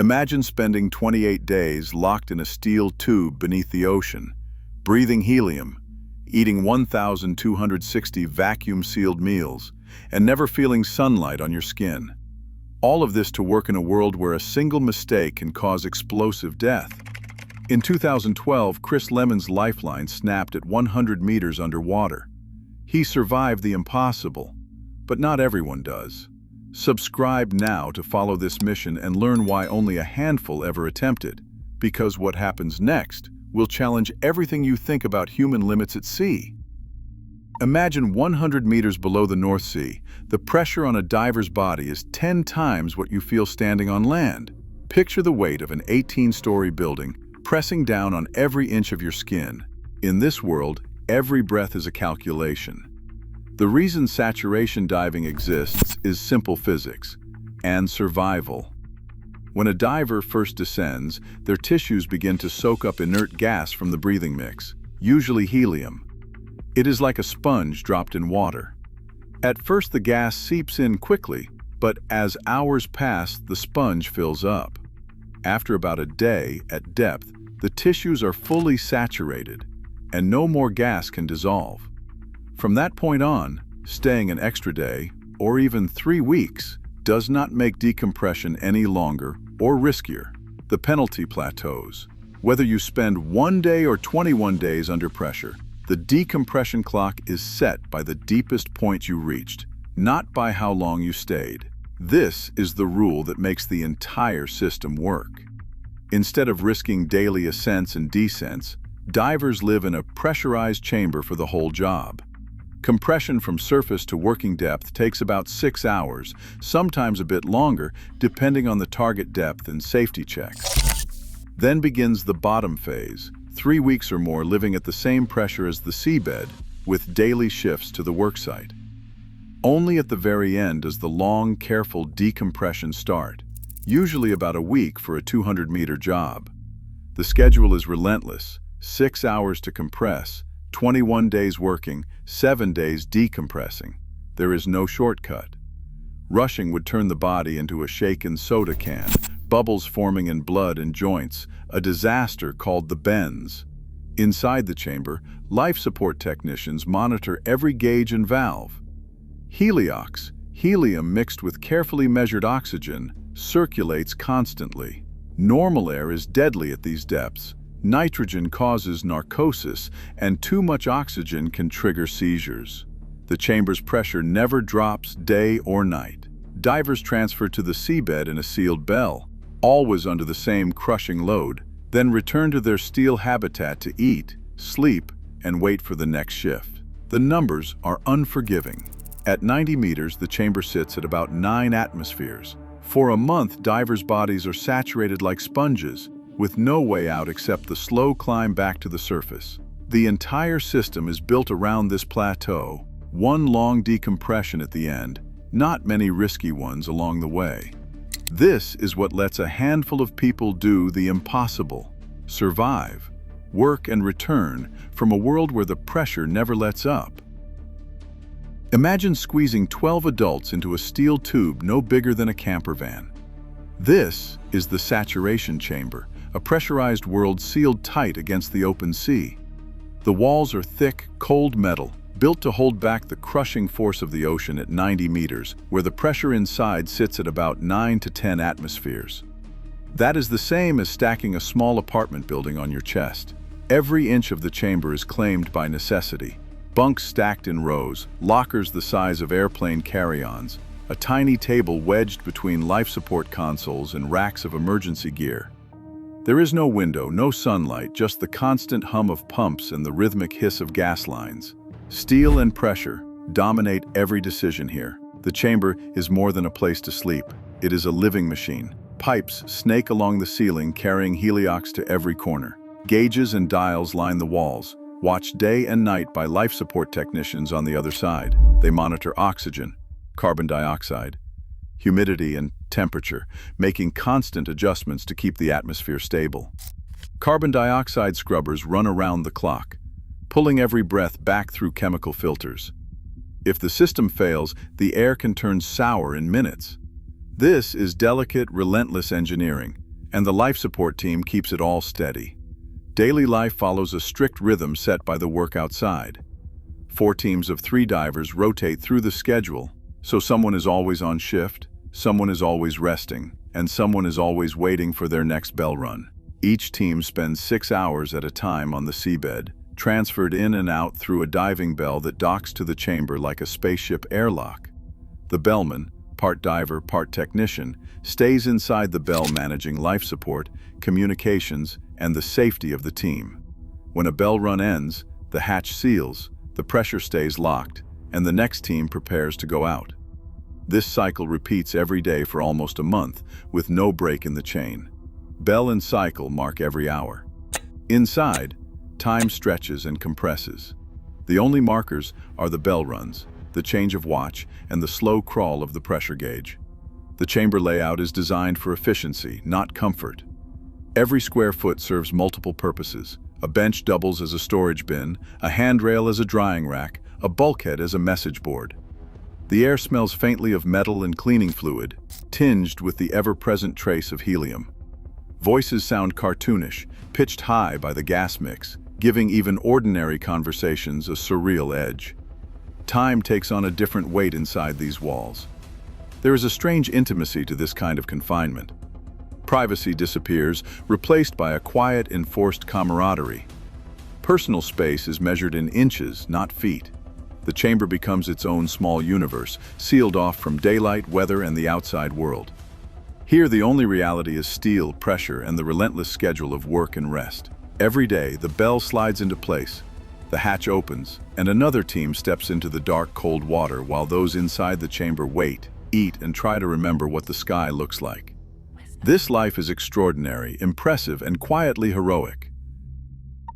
Imagine spending 28 days locked in a steel tube beneath the ocean, breathing helium, eating 1,260 vacuum-sealed meals, and never feeling sunlight on your skin. All of this to work in a world where a single mistake can cause explosive death. In 2012, Chris Lemon's lifeline snapped at 100 meters underwater. He survived the impossible, but not everyone does. Subscribe now to follow this mission and learn why only a handful ever attempted, because what happens next will challenge everything you think about human limits at sea. Imagine 100 meters below the North Sea. The pressure on a diver's body is 10 times what you feel standing on land. Picture the weight of an 18-story building pressing down on every inch of your skin. In this world, every breath is a calculation. The reason saturation diving exists is simple physics and survival. When a diver first descends, their tissues begin to soak up inert gas from the breathing mix, usually helium. It is like a sponge dropped in water. At first the gas seeps in quickly, but as hours pass, the sponge fills up. After about a day at depth, the tissues are fully saturated, and no more gas can dissolve. From that point on, staying an extra day, or even 3 weeks, does not make decompression any longer or riskier. The penalty plateaus. Whether you spend 1 day or 21 days under pressure, the decompression clock is set by the deepest point you reached, not by how long you stayed. This is the rule that makes the entire system work. Instead of risking daily ascents and descents, divers live in a pressurized chamber for the whole job. Compression from surface to working depth takes about 6 hours, sometimes a bit longer, depending on the target depth and safety checks. Then begins the bottom phase, 3 weeks or more living at the same pressure as the seabed, with daily shifts to the worksite. Only at the very end does the long, careful decompression start, usually about a week for a 200-meter job. The schedule is relentless: 6 hours to compress, 21 days working, 7 days decompressing. There is no shortcut. Rushing would turn the body into a shaken soda can, bubbles forming in blood and joints, a disaster called the bends. Inside the chamber, life support technicians monitor every gauge and valve. Heliox, helium mixed with carefully measured oxygen, circulates constantly. Normal air is deadly at these depths. Nitrogen causes narcosis, and too much oxygen can trigger seizures. The chamber's pressure never drops day or night. Divers transfer to the seabed in a sealed bell, always under the same crushing load, then return to their steel habitat to eat, sleep, and wait for the next shift. The numbers are unforgiving. At 90 meters, the chamber sits at about 9 atmospheres. For a month, divers' bodies are saturated like sponges, with no way out except the slow climb back to the surface. The entire system is built around this plateau, one long decompression at the end, not many risky ones along the way. This is what lets a handful of people do the impossible: survive, work, and return from a world where the pressure never lets up. Imagine squeezing 12 adults into a steel tube no bigger than a camper van. This is the saturation chamber, a pressurized world sealed tight against the open sea. The walls are thick, cold metal, built to hold back the crushing force of the ocean at 90 meters, where the pressure inside sits at about 9 to 10 atmospheres. That is the same as stacking a small apartment building on your chest. Every inch of the chamber is claimed by necessity. Bunks stacked in rows, lockers the size of airplane carry-ons, a tiny table wedged between life support consoles and racks of emergency gear. There is no window, no sunlight, just the constant hum of pumps and the rhythmic hiss of gas lines. Steel and pressure dominate every decision here. The chamber is more than a place to sleep. It is a living machine. Pipes snake along the ceiling, carrying heliox to every corner. Gauges and dials line the walls, watched day and night by life support technicians on the other side. They monitor oxygen, carbon dioxide, humidity, and temperature, making constant adjustments to keep the atmosphere stable. Carbon dioxide scrubbers run around the clock, pulling every breath back through chemical filters. If the system fails, the air can turn sour in minutes. This is delicate, relentless engineering, and the life support team keeps it all steady. Daily life follows a strict rhythm set by the work outside. 4 teams of 3 divers rotate through the schedule, so someone is always on shift, someone is always resting, and someone is always waiting for their next bell run. Each team spends 6 hours at a time on the seabed, transferred in and out through a diving bell that docks to the chamber like a spaceship airlock. The bellman, part diver, part technician, stays inside the bell managing life support, communications, and the safety of the team. When a bell run ends, the hatch seals, the pressure stays locked, and the next team prepares to go out. This cycle repeats every day for almost a month, with no break in the chain. Bell and cycle mark every hour. Inside, time stretches and compresses. The only markers are the bell runs, the change of watch, and the slow crawl of the pressure gauge. The chamber layout is designed for efficiency, not comfort. Every square foot serves multiple purposes. A bench doubles as a storage bin, a handrail as a drying rack, a bulkhead as a message board. The air smells faintly of metal and cleaning fluid, tinged with the ever-present trace of helium. Voices sound cartoonish, pitched high by the gas mix, giving even ordinary conversations a surreal edge. Time takes on a different weight inside these walls. There is a strange intimacy to this kind of confinement. Privacy disappears, replaced by a quiet, enforced camaraderie. Personal space is measured in inches, not feet. The chamber becomes its own small universe, sealed off from daylight, weather, and the outside world. Here, the only reality is steel, pressure, and the relentless schedule of work and rest. Every day, the bell slides into place. The hatch opens, and another team steps into the dark, cold water while those inside the chamber wait, eat, and try to remember what the sky looks like. This life is extraordinary, impressive, and quietly heroic.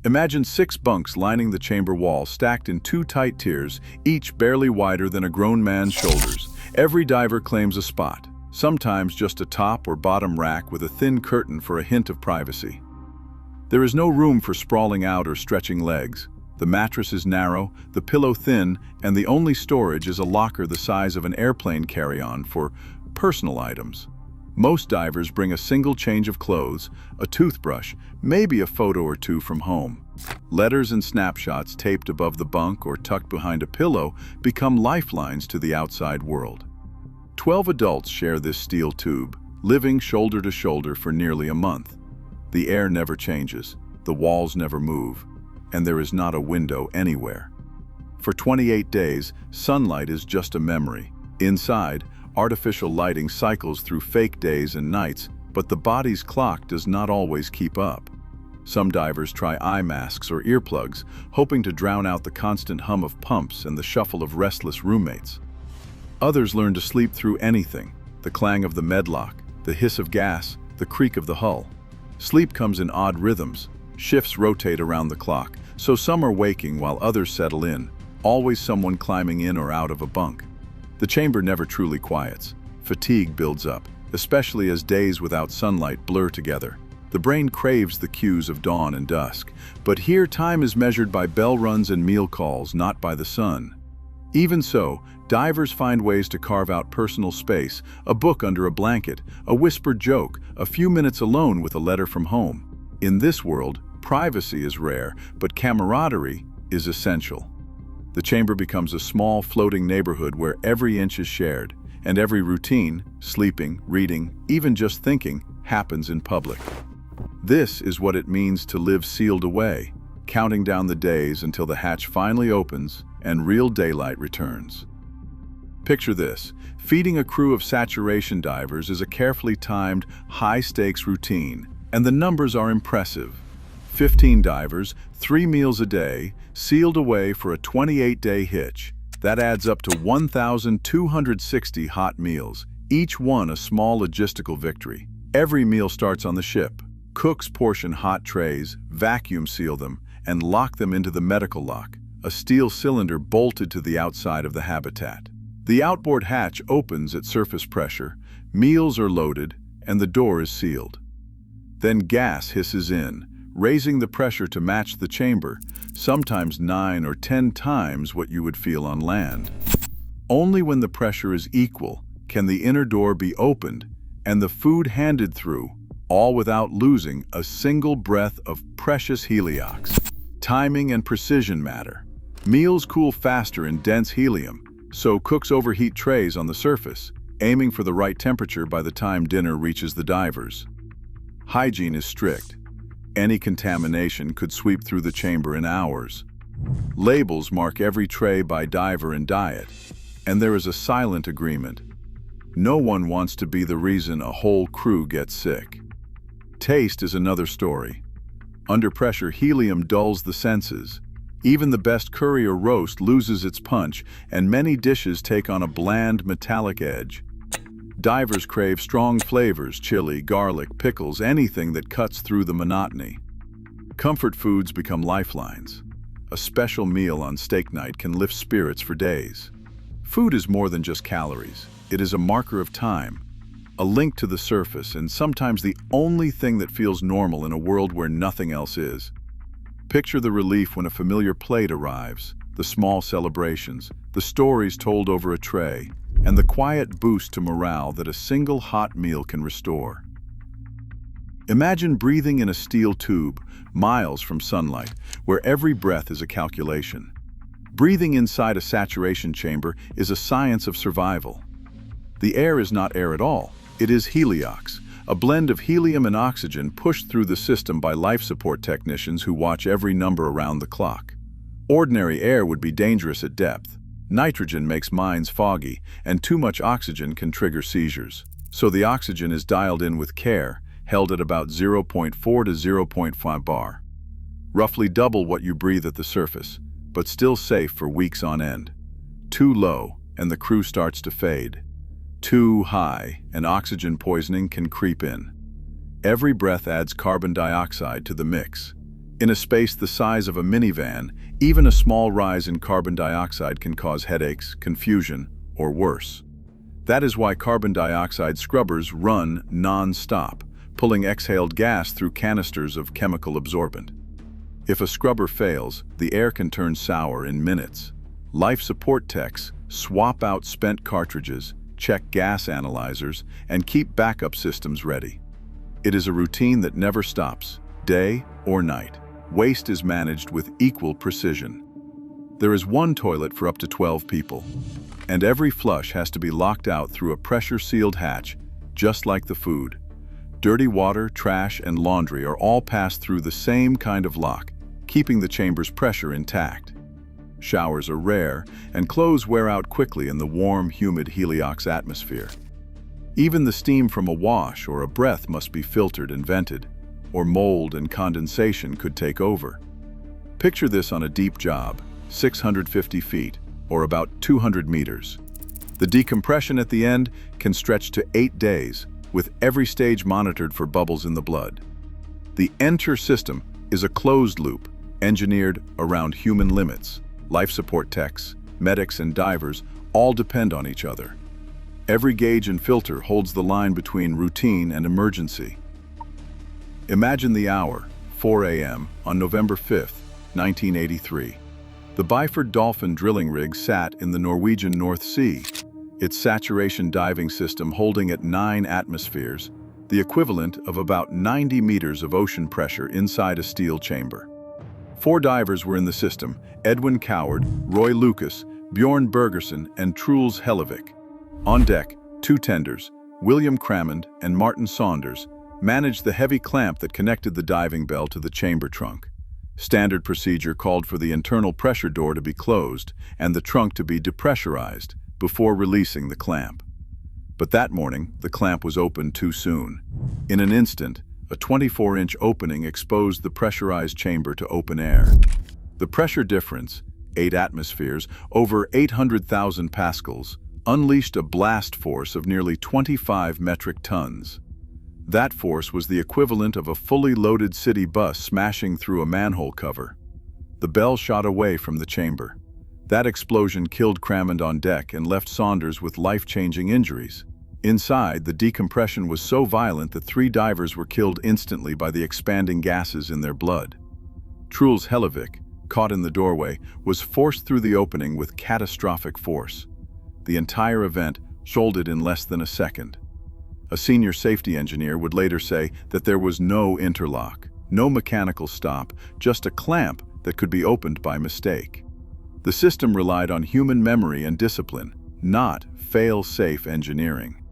Imagine 6 bunks lining the chamber wall, stacked in 2 tight tiers, each barely wider than a grown man's shoulders. Every diver claims a spot, sometimes just a top or bottom rack with a thin curtain for a hint of privacy. There is no room for sprawling out or stretching legs. The mattress is narrow, the pillow thin, and the only storage is a locker the size of an airplane carry-on for personal items. Most divers bring a single change of clothes, a toothbrush, maybe a photo or 2 from home. Letters and snapshots taped above the bunk or tucked behind a pillow become lifelines to the outside world. 12 adults share this steel tube, living shoulder to shoulder for nearly a month. The air never changes, the walls never move, and there is not a window anywhere. For 28 days, sunlight is just a memory. Inside, artificial lighting cycles through fake days and nights, but the body's clock does not always keep up. Some divers try eye masks or earplugs, hoping to drown out the constant hum of pumps and the shuffle of restless roommates. Others learn to sleep through anything, the clang of the medlock, the hiss of gas, the creak of the hull. Sleep comes in odd rhythms. Shifts rotate around the clock, so some are waking while others settle in, always someone climbing in or out of a bunk. The chamber never truly quiets. Fatigue builds up, especially as days without sunlight blur together. The brain craves the cues of dawn and dusk, but here time is measured by bell runs and meal calls, not by the sun. Even so, divers find ways to carve out personal space, a book under a blanket, a whispered joke, a few minutes alone with a letter from home. In this world, privacy is rare, but camaraderie is essential. The chamber becomes a small, floating neighborhood where every inch is shared, and every routine, sleeping, reading, even just thinking, happens in public. This is what it means to live sealed away, counting down the days until the hatch finally opens and real daylight returns. Picture this: feeding a crew of saturation divers is a carefully timed, high-stakes routine, and the numbers are impressive. 15 divers, 3 meals a day, sealed away for a 28-day hitch. That adds up to 1,260 hot meals, each one a small logistical victory. Every meal starts on the ship. Cooks portion hot trays, vacuum seal them, and lock them into the medical lock, a steel cylinder bolted to the outside of the habitat. The outboard hatch opens at surface pressure, meals are loaded, and the door is sealed. Then gas hisses in, raising the pressure to match the chamber, sometimes 9 or 10 times what you would feel on land. Only when the pressure is equal can the inner door be opened and the food handed through, all without losing a single breath of precious heliox. Timing and precision matter. Meals cool faster in dense helium, so cooks overheat trays on the surface, aiming for the right temperature by the time dinner reaches the divers. Hygiene is strict. Any contamination could sweep through the chamber in hours. Labels mark every tray by diver and diet, and there is a silent agreement. No one wants to be the reason a whole crew gets sick. Taste is another story. Under pressure, helium dulls the senses. Even the best curry or roast loses its punch, and many dishes take on a bland, metallic edge. Divers crave strong flavors, chili, garlic, pickles, anything that cuts through the monotony. Comfort foods become lifelines. A special meal on steak night can lift spirits for days. Food is more than just calories. It is a marker of time, a link to the surface, and sometimes the only thing that feels normal in a world where nothing else is. Picture the relief when a familiar plate arrives, the small celebrations, the stories told over a tray, and the quiet boost to morale that a single hot meal can restore. Imagine breathing in a steel tube, miles from sunlight, where every breath is a calculation. Breathing inside a saturation chamber is a science of survival. The air is not air at all. It is heliox, a blend of helium and oxygen pushed through the system by life support technicians who watch every number around the clock. Ordinary air would be dangerous at depth. Nitrogen makes minds foggy, and too much oxygen can trigger seizures. So the oxygen is dialed in with care, held at about 0.4 to 0.5 bar. Roughly double what you breathe at the surface, but still safe for weeks on end. Too low, and the crew starts to fade. Too high, and oxygen poisoning can creep in. Every breath adds carbon dioxide to the mix. In a space the size of a minivan, even a small rise in carbon dioxide can cause headaches, confusion, or worse. That is why carbon dioxide scrubbers run non-stop, pulling exhaled gas through canisters of chemical absorbent. If a scrubber fails, the air can turn sour in minutes. Life support techs swap out spent cartridges, check gas analyzers, and keep backup systems ready. It is a routine that never stops, day or night. Waste is managed with equal precision. There is one toilet for up to 12 people, and every flush has to be locked out through a pressure-sealed hatch, just like the food. Dirty water, trash, and laundry are all passed through the same kind of lock, keeping the chamber's pressure intact. Showers are rare, and clothes wear out quickly in the warm, humid heliox atmosphere. Even the steam from a wash or a breath must be filtered and vented, or mold and condensation could take over. Picture this on a deep job, 650 feet, or about 200 meters. The decompression at the end can stretch to 8 days, with every stage monitored for bubbles in the blood. The Enter system is a closed loop, engineered around human limits. Life support techs, medics, and divers all depend on each other. Every gauge and filter holds the line between routine and emergency. Imagine the hour, 4 a.m., on November 5, 1983. The Byford Dolphin drilling rig sat in the Norwegian North Sea, its saturation diving system holding at 9 atmospheres, the equivalent of about 90 meters of ocean pressure inside a steel chamber. 4 divers were in the system: Edwin Coward, Roy Lucas, Bjorn Bergersen, and Truls Hellevik. On deck, 2 tenders, William Crammond and Martin Saunders, managed the heavy clamp that connected the diving bell to the chamber trunk. Standard procedure called for the internal pressure door to be closed and the trunk to be depressurized before releasing the clamp. But that morning, the clamp was opened too soon. In an instant, a 24-inch opening exposed the pressurized chamber to open air. The pressure difference, 8 atmospheres, over 800,000 pascals, unleashed a blast force of nearly 25 metric tons. That force was the equivalent of a fully loaded city bus smashing through a manhole cover. The bell shot away from the chamber. That explosion killed Crammond on deck and left Saunders with life-changing injuries. Inside, the decompression was so violent that 3 divers were killed instantly by the expanding gases in their blood. Truls Hellevik, caught in the doorway, was forced through the opening with catastrophic force. The entire event shouldered in less than a second. A senior safety engineer would later say that there was no interlock, no mechanical stop, just a clamp that could be opened by mistake. The system relied on human memory and discipline, not fail-safe engineering.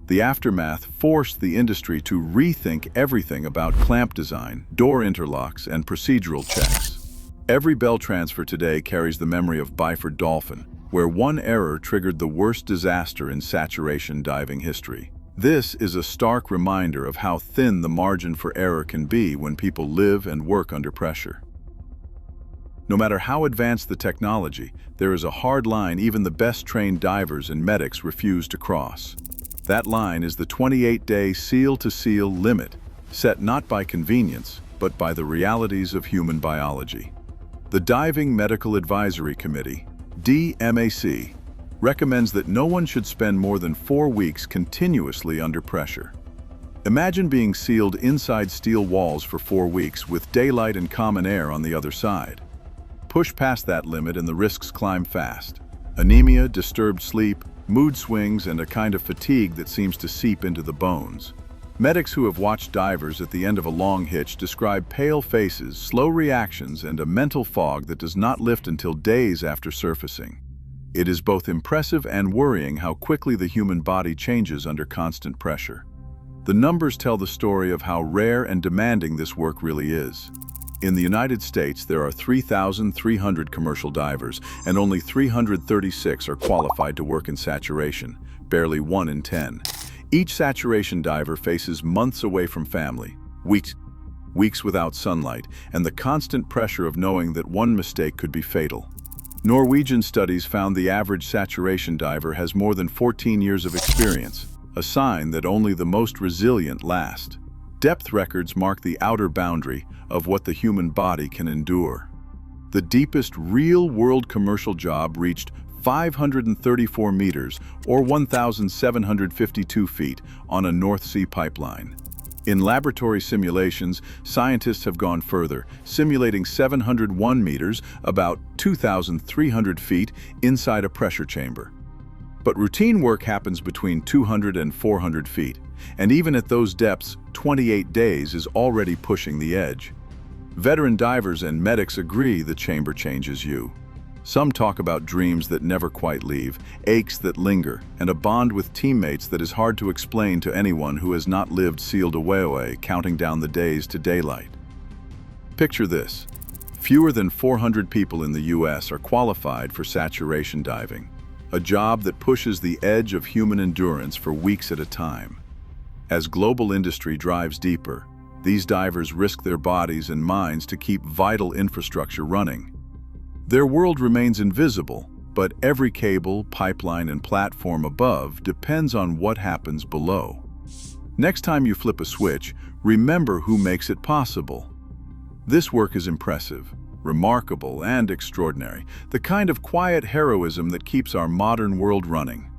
The aftermath forced the industry to rethink everything about clamp design, door interlocks, and procedural checks. Every bell transfer today carries the memory of Byford Dolphin, where one error triggered the worst disaster in saturation diving history. This is a stark reminder of how thin the margin for error can be when people live and work under pressure. No matter how advanced the technology, there is a hard line even the best-trained divers and medics refuse to cross. That line is the 28-day seal-to-seal limit, set not by convenience, but by the realities of human biology. The Diving Medical Advisory Committee, DMAC, recommends that no one should spend more than 4 weeks continuously under pressure. Imagine being sealed inside steel walls for 4 weeks with daylight and common air on the other side. Push past that limit and the risks climb fast. Anemia, disturbed sleep, mood swings, and a kind of fatigue that seems to seep into the bones. Medics who have watched divers at the end of a long hitch describe pale faces, slow reactions, and a mental fog that does not lift until days after surfacing. It is both impressive and worrying how quickly the human body changes under constant pressure. The numbers tell the story of how rare and demanding this work really is. In the United States, there are 3,300 commercial divers, and only 336 are qualified to work in saturation, barely 1 in 10. Each saturation diver faces months away from family, weeks without sunlight, and the constant pressure of knowing that one mistake could be fatal. Norwegian studies found the average saturation diver has more than 14 years of experience, a sign that only the most resilient last. Depth records mark the outer boundary of what the human body can endure. The deepest real-world commercial job reached 534 meters, or 1,752 feet, on a North Sea pipeline. In laboratory simulations, scientists have gone further, simulating 701 meters, about 2,300 feet, inside a pressure chamber. But routine work happens between 200 and 400 feet, and even at those depths, 28 days is already pushing the edge. Veteran divers and medics agree the chamber changes you. Some talk about dreams that never quite leave, aches that linger, and a bond with teammates that is hard to explain to anyone who has not lived sealed away, counting down the days to daylight. Picture this. Fewer than 400 people in the U.S. are qualified for saturation diving, a job that pushes the edge of human endurance for weeks at a time. As global industry drives deeper, these divers risk their bodies and minds to keep vital infrastructure running. Their world remains invisible, but every cable, pipeline, and platform above depends on what happens below. Next time you flip a switch, remember who makes it possible. This work is impressive, remarkable, and extraordinary, the kind of quiet heroism that keeps our modern world running.